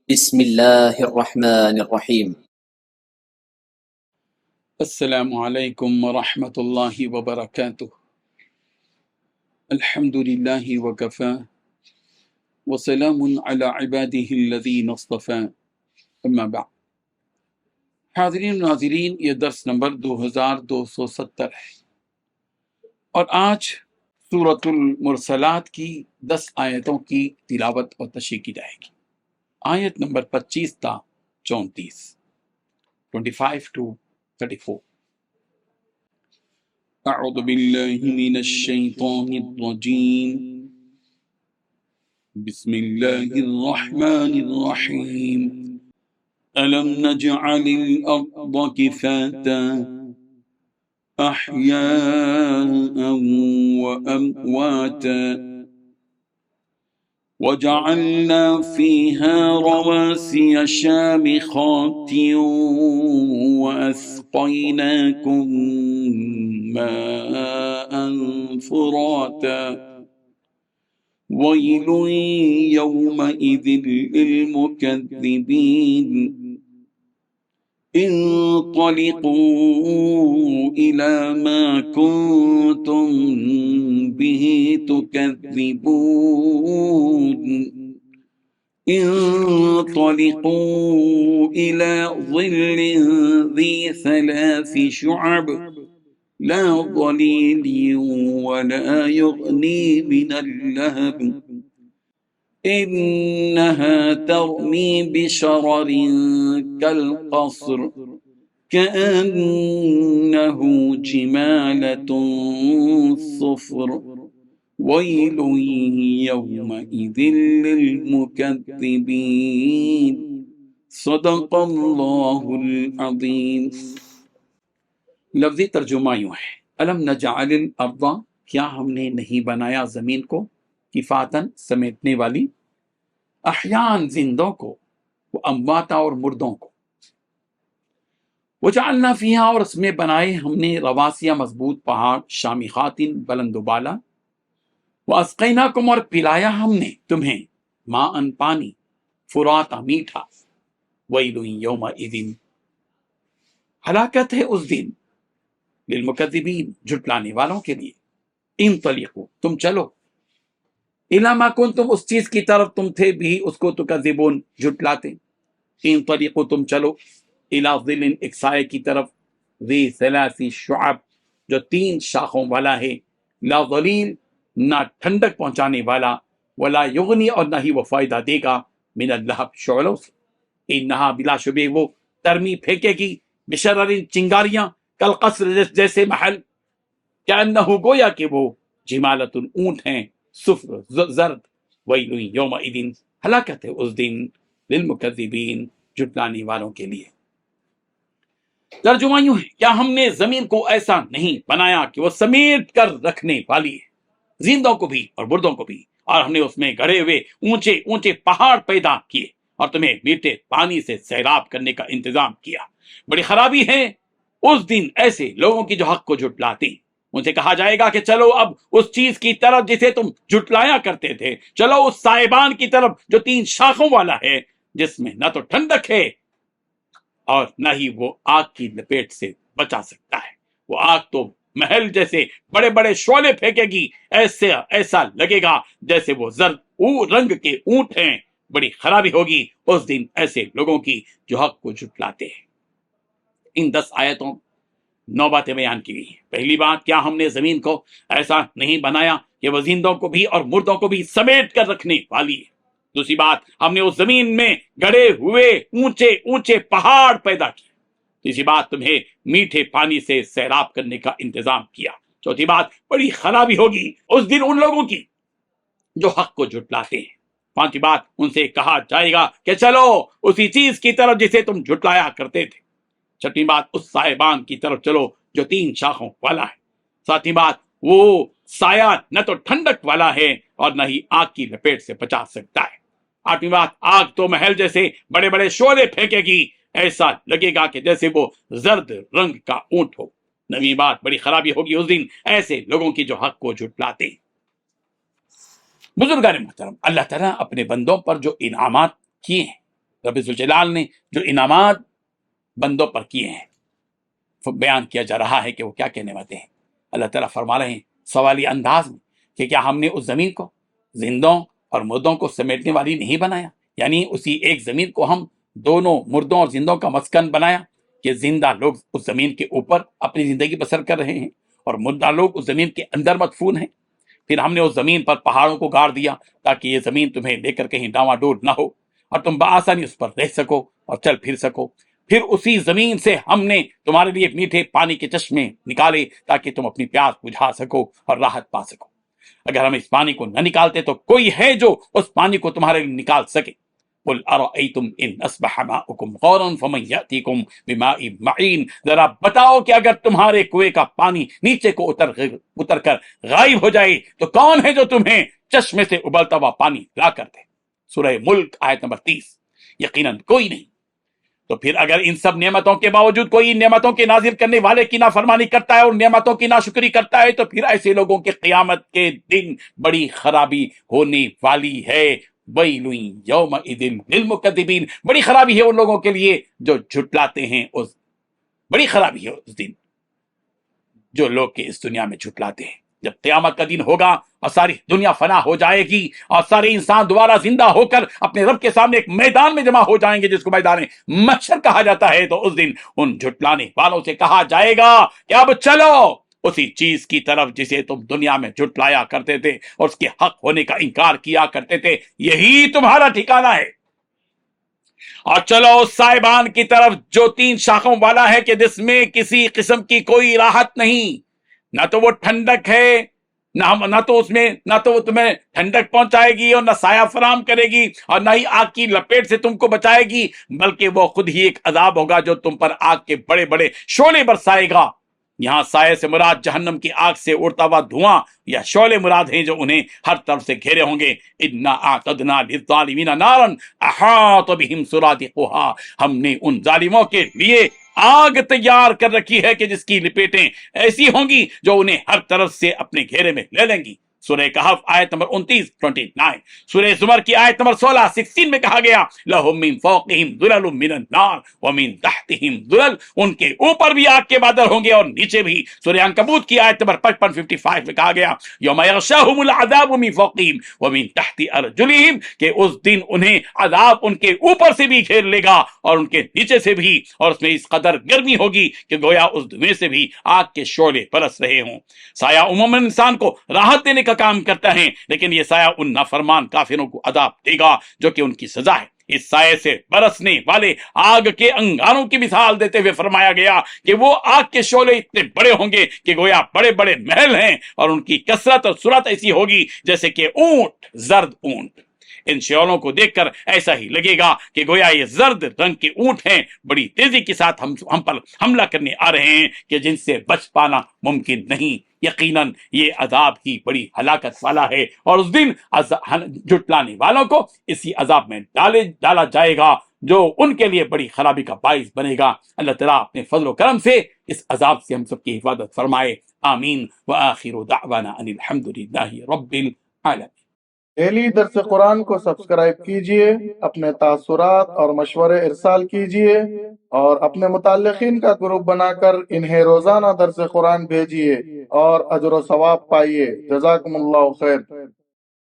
بسم اللہ الرحمن الرحیم۔ السلام علیکم ورحمۃ اللہ وبرکاتہ۔ الحمد للہ وکفی وسلام علی عبادہ الذین اصطفی، اما بعد۔ حاضرین و ناظرین، یہ درس نمبر 2270 ہے اور آج سورۃ المرسلات کی 10 آیتوں کی تلاوت اور تشریح کی جائے گی۔ آیت نمبر 25 تا 34، 25 to 34۔ اعوذ باللہ من الشیطان الرجیم، بسم اللہ الرحمن الرحیم۔ ألم نجعل الأرض كفاتا أحياء وأمواتا وجعلنا فيها رواسي شامخات وأسقيناكم ماء فراتا ويل يومئذ للمكذبين انطلقوا إلى ما كنتم به تكذبون انطلقوا إلى ظل ذي 3 شعب لا ظليل ولا يغني من اللهب إنها ترمي بشرر كالقصر كأنه جمالة صفر ويل يومئذ للمكذبين صدق اللہ العظیم۔ لفظی ترجمہ یوں ہے، الم نجعل الارض، کیا ہم نے نہیں بنایا زمین کو، کفاتن سمیٹنے والی، احیان زندوں کو، وہ امواتا اور مردوں کو، وجعلنا فیہا اور اس میں بنائے ہم نے رواسیہ مضبوط پہاڑ، شامخات بلند و بالا، واسقیناکم اور پلایا ہم نے تمہیں، ماء پانی، فراتا میٹھا، ویل یومئذ ہلاکت ہے اس دن، للمکذبین جھٹلانے والوں کے لیے، انطلقوا تم چلو، الی ما کنتم اس چیز کی طرف تم تھے بھی اس کو تکذبون جھٹلاتے، انطلقوا تم چلو، الی ظل ایک سائے کی طرف، ذی 3 شعب جو 3 شاخوں والا ہے، لا ظلیل نہ ٹھنڈک پہنچانے والا، ولا یغنی اور نہ ہی وہ فائدہ دے گا، من اللہب شعلوں سے، انہا بلا شبہ وہ، ترمی پھینکے گی، بشرر چنگاریاں، کالقصر جیسے محل، کأنہ گویا کہ وہ، جمالۃ اونٹ ہیں، صفر زرد، ویل یومئذ ہلاکت ہے اس دن، للمکذبین جھٹلانے والوں کے لیے۔ ترجمہ یوں ہے، کیا ہم نے زمین کو ایسا نہیں بنایا کہ وہ سمیٹ کر رکھنے والی ہے، زندوں کو بھی اور مردوں کو بھی، اور ہم نے اس میں گڑے ہوئے اونچے اونچے پہاڑ پیدا کیے اور تمہیں میٹھے پانی سے سیراب کرنے کا انتظام کیا۔ بڑی خرابی ہے اس دن ایسے لوگوں کی جو حق کو جھٹلاتے ہیں۔ ان سے کہا جائے گا کہ چلو اب اس چیز کی طرف جسے تم جھٹلایا کرتے تھے، چلو اس سائبان کی طرف جو 3 شاخوں والا ہے، جس میں نہ تو ٹھنڈک ہے اور نہ ہی وہ آگ کی لپیٹ سے بچا سکتا ہے۔ وہ آگ تو محل جیسے بڑے بڑے شعلے پھینکے گی، ایسا لگے گا جیسے وہ زرد رنگ کے اونٹ ہیں۔ بڑی خرابی ہوگی اس دن ایسے لوگوں کی جو حق کو جھٹلاتے ہیں۔ ان 10 آیتوں 9 باتیں بیان کی گئی ہیں۔ پہلی بات، کیا ہم نے زمین کو ایسا نہیں بنایا کہ وہ زندوں کو بھی اور مردوں کو بھی سمیٹ کر رکھنے والی ہے۔ دوسری بات، ہم نے اس زمین میں گڑے ہوئے اونچے اونچے پہاڑ پیدا کیے۔ تیسری بات، تمہیں میٹھے پانی سے سیراب کرنے کا انتظام کیا۔ چوتھی بات، بڑی خرابی ہوگی اس دن ان لوگوں کی جو حق کو جھٹلاتے ہیں۔ پانچویں بات، ان سے کہا جائے گا کہ چلو اسی چیز کی طرف جسے تم جھٹلایا کرتے تھے۔ چھٹی بات، اس صاحبان کی طرف چلو جو 3 شاخوں والا ہے۔ ساتویں بات، وہ سایہ نہ تو ٹھنڈک والا ہے اور نہ ہی آگ کی لپیٹ سے بچا سکتا ہے۔ 8ویں بات، آگ تو محل جیسے بڑے بڑے شعلے پھینکے گی، ایسا لگے گا کہ جیسے وہ زرد رنگ کا اونٹ ہو۔ 9ویں بات، بڑی خرابی ہوگی اس دن ایسے لوگوں کی جو حق کو جھٹلاتے ہیں۔ بزرگان محترم، اللہ تعالیٰ اپنے بندوں پر جو انعامات کیے ہیں، رب ذوالجلال نے جو انعامات بندوں پر کیے ہیں بیان کیا جا رہا ہے کہ وہ کیا کہنے والے ہیں۔ اللہ تعالیٰ فرما رہے ہیں سوالی انداز میں کہ کیا ہم نے اس زمین کو زندوں اور مردوں کو سمیٹنے والی نہیں بنایا، یعنی اسی ایک زمین کو ہم دونوں مردوں اور زندوں کا مسکن بنایا کہ زندہ لوگ اس زمین کے اوپر اپنی زندگی بسر کر رہے ہیں اور مردہ لوگ اس زمین کے اندر مدفون ہیں۔ پھر ہم نے اس زمین پر پہاڑوں کو گاڑ دیا تاکہ یہ زمین تمہیں لے کر کہیں ڈاواں ڈول نہ ہو اور تم بآسانی اس پر رہ سکو اور چل پھر سکو۔ پھر اسی زمین سے ہم نے تمہارے لیے میٹھے پانی کے چشمے نکالے تاکہ تم اپنی پیاس بجھا سکو اور راحت پا سکو۔ اگر ہم اس پانی کو نہ نکالتے تو کوئی ہے جو اس پانی کو تمہارے لیے نکال سکے۔ قل ارأیتم ان اصبح ماؤکم غورا فمن یأتیکم بماء معین، ذرا بتاؤ کہ اگر تمہارے کنویں کا پانی نیچے کو اتر کر غائب ہو جائے تو کون ہے جو تمہیں چشمے سے ابلتا ہوا پانی لا کر دے۔ سورہ ملک آیت نمبر 30۔ یقیناً کوئی نہیں۔ تو پھر اگر ان سب نعمتوں کے باوجود کوئی نعمتوں کے نازل کرنے والے کی نافرمانی کرتا ہے اور نعمتوں کی ناشکری کرتا ہے تو پھر ایسے لوگوں کے قیامت کے دن بڑی خرابی ہونے والی ہے۔ ویل یومئذ للمکذبین، بڑی خرابی ہے ان لوگوں کے لیے جو جھٹلاتے ہیں، بڑی خرابی ہے اس دن جو لوگ کے اس دنیا میں جھٹلاتے ہیں۔ جب قیامت کا دن ہوگا اور ساری دنیا فنا ہو جائے گی اور سارے انسان دوبارہ زندہ ہو کر اپنے رب کے سامنے ایک میدان میں جمع ہو جائیں گے جس کو میدان محشر کہا جاتا ہے، تو اس دن ان جھٹلانے والوں سے کہا جائے گا کہ اب چلو اسی چیز کی طرف جسے تم دنیا میں جھٹلایا کرتے تھے اور اس کے حق ہونے کا انکار کیا کرتے تھے، یہی تمہارا ٹھکانہ ہے۔ اور چلو اس سائبان کی طرف جو 3 شاخوں والا ہے کہ جس میں کسی قسم کی کوئی راحت نہیں، نہ تو وہ ٹھنڈک ہے، نہ تو وہ تمہیں ٹھنڈک پہنچائے گی اور نہ سایہ فراہم کرے گی اور نہ ہی آگ کی لپیٹ سے تم کو بچائے گی، بلکہ وہ خود ہی ایک عذاب ہوگا جو تم پر آگ کے بڑے بڑے شعلے برسائے گا۔ یہاں سائے سے مراد جہنم کی آگ سے اڑتا ہوا دھواں یا شعلے مراد ہیں جو انہیں ہر طرف سے گھیرے ہوں گے۔ انا اعتدنا للظالمین نارا احاط بهم سرادقها، ہم نے ان ظالموں کے لیے آگ تیار کر رکھی ہے کہ جس کی لپیٹیں ایسی ہوں گی جو انہیں ہر طرف سے اپنے گھیرے میں لے لیں گی۔ سورہ کہف آیت نمبر 29 سورہ زمر کی آیت نمبر 16 میں کہا گیا لہم من فوقہم ظلل من النار ومن تحتہم ظلل، ان کے اوپر بھی آگ کے بادل ہوں گے اور نیچے بھی۔ سورہ عنکبوت کی آیت نمبر 55 میں کہا گیا یوم یغشاہم العذاب من فوقہم ومن تحت ارجلہم، کہ اس دن انہیں عذاب ان کے اوپر سے بھی گھیر لے گا اور ان کے نیچے سے بھی، اور اس میں اس قدر گرمی ہوگی کہ گویا اس دھویں سے بھی آگ کے شعلے برس رہے ہوں۔ سایہ عموماً انسان کو راحت دینے کا کام کرتا ہے، لیکن یہ سایہ ان نافرمان کافروں کو عذاب دے گا جو کہ ان کی سزا ہے۔ اس سائے سے برسنے والے آگ کے انگاروں کی مثال دیتے ہوئے فرمایا گیا کہ وہ آگ کے شعلے اتنے بڑے ہوں گے کہ گویا بڑے بڑے محل ہیں، اور ان کی کثرت اور سرعت ایسی ہوگی جیسے کہ اونٹ، زرد اونٹ۔ ان شعلوں کو دیکھ کر ایسا ہی لگے گا کہ گویا یہ زرد رنگ کے اونٹ ہیں، بڑی تیزی کے ساتھ ہم پر حملہ کرنے آ رہے ہیں کہ جن سے بچ پانا ممکن نہیں۔ یقیناً یہ عذاب ہی بڑی ہلاکت والا ہے، اور اس دن جھٹلانے والوں کو اسی عذاب میں ڈالا جائے گا جو ان کے لیے بڑی خرابی کا باعث بنے گا۔ اللہ تعالیٰ اپنے فضل و کرم سے اس عذاب سے ہم سب کی حفاظت فرمائے، آمین۔ وآخر دعوانا ان الحمد للہ رب العالمین۔ ڈیلی درس قرآن کو سبسکرائب کیجئے، اپنے تاثرات اور مشورے ارسال کیجئے اور اپنے متعلقین کا گروپ بنا کر انہیں روزانہ درس قرآن بھیجئے اور اجر و ثواب پائیے۔ جزاکم اللہ خیر۔